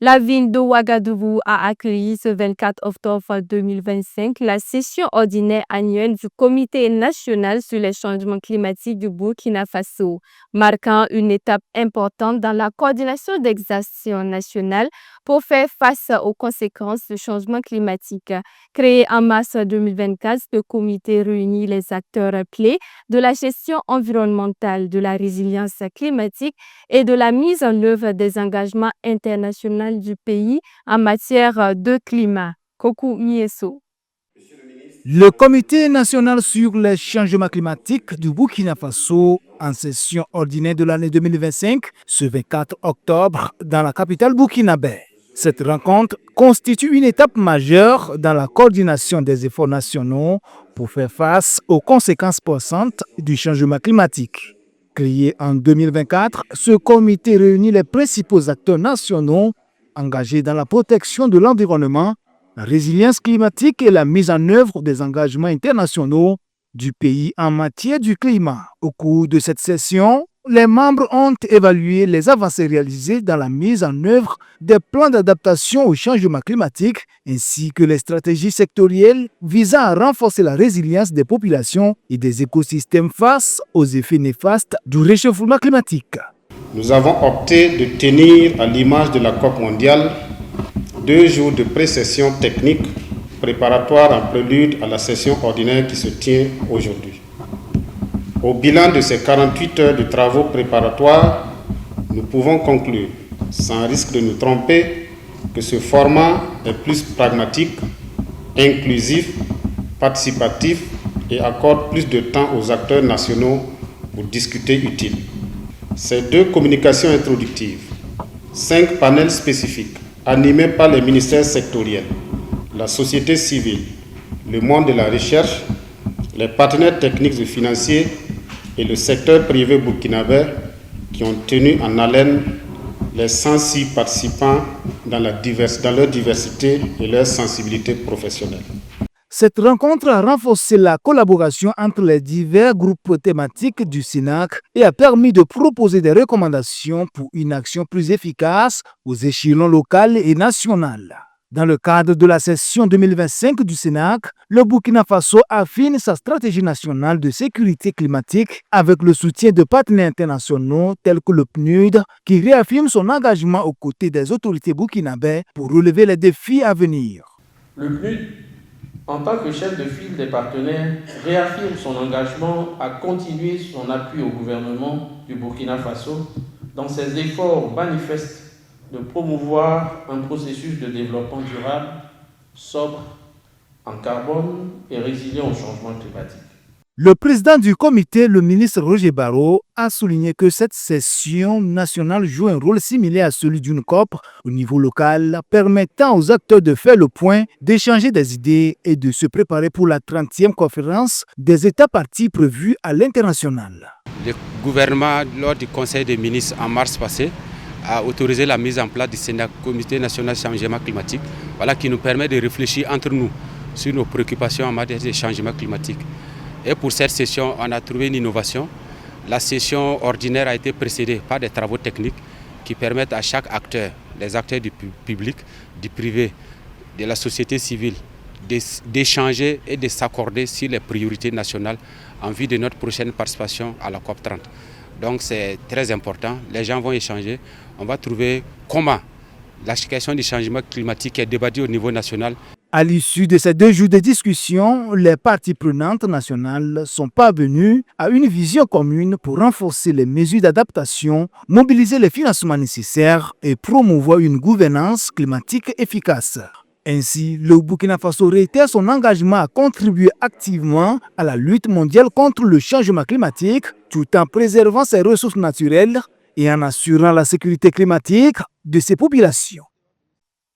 La ville de Ouagadougou a accueilli ce 24 octobre 2025 la session ordinaire annuelle du Comité national sur les changements climatiques du Burkina Faso, marquant une étape importante dans la coordination des actions nationales pour faire face aux conséquences du changement climatique. Créé en mars 2024, ce comité réunit les acteurs clés de la gestion environnementale, de la résilience climatique et de la mise en œuvre des engagements internationaux du pays en matière de climat. Kokou Mieso. Le Comité national sur les changements climatiques du Burkina Faso, en session ordinaire de l'année 2025, ce 24 octobre, dans la capitale burkinabé. Cette rencontre constitue une étape majeure dans la coordination des efforts nationaux pour faire face aux conséquences pressantes du changement climatique. Créé en 2024, ce comité réunit les principaux acteurs nationaux engagés dans la protection de l'environnement, la résilience climatique et la mise en œuvre des engagements internationaux du pays en matière du climat. Au cours de cette session, les membres ont évalué les avancées réalisées dans la mise en œuvre des plans d'adaptation au changement climatique ainsi que les stratégies sectorielles visant à renforcer la résilience des populations et des écosystèmes face aux effets néfastes du réchauffement climatique. Nous avons opté de tenir, à l'image de la COP mondiale, 2 jours de pré-session technique préparatoire en prélude à la session ordinaire qui se tient aujourd'hui. Au bilan de ces 48 heures de travaux préparatoires, nous pouvons conclure, sans risque de nous tromper, que ce format est plus pragmatique, inclusif, participatif et accorde plus de temps aux acteurs nationaux pour discuter utile. Ces 2 communications introductives, 5 panels spécifiques animés par les ministères sectoriels, la société civile, le monde de la recherche, les partenaires techniques et financiers et le secteur privé burkinabé qui ont tenu en haleine les 106 participants dans leur diversité et leur sensibilité professionnelle. Cette rencontre a renforcé la collaboration entre les divers groupes thématiques du SENAC et a permis de proposer des recommandations pour une action plus efficace aux échelons local et national. Dans le cadre de la session 2025 du SENAC, le Burkina Faso affine sa stratégie nationale de sécurité climatique avec le soutien de partenaires internationaux tels que le PNUD, qui réaffirme son engagement aux côtés des autorités burkinabées pour relever les défis à venir. Le PNUD, en tant que chef de file des partenaires, réaffirme son engagement à continuer son appui au gouvernement du Burkina Faso dans ses efforts manifestes de promouvoir un processus de développement durable, sobre, en carbone et résilient au changement climatique. Le président du comité, le ministre Roger Barrot, a souligné que cette session nationale joue un rôle similaire à celui d'une COP au niveau local, permettant aux acteurs de faire le point, d'échanger des idées et de se préparer pour la 30e conférence des États parties prévue à l'international. Le gouvernement, lors du Conseil des ministres en mars passé, a autorisé la mise en place du CNAC, Comité national changement climatique, qui nous permet de réfléchir entre nous sur nos préoccupations en matière de changement climatique. Et pour cette session, on a trouvé une innovation. La session ordinaire a été précédée par des travaux techniques qui permettent à chaque acteur, les acteurs du public, du privé, de la société civile, d'échanger et de s'accorder sur les priorités nationales en vue de notre prochaine participation à la COP 30. Donc c'est très important, les gens vont échanger, on va trouver comment la question du changement climatique est débattue au niveau national. À l'issue de ces 2 jours de discussion, les parties prenantes nationales sont parvenues à une vision commune pour renforcer les mesures d'adaptation, mobiliser les financements nécessaires et promouvoir une gouvernance climatique efficace. Ainsi, le Burkina Faso réitère son engagement à contribuer activement à la lutte mondiale contre le changement climatique, tout en préservant ses ressources naturelles et en assurant la sécurité climatique de ses populations.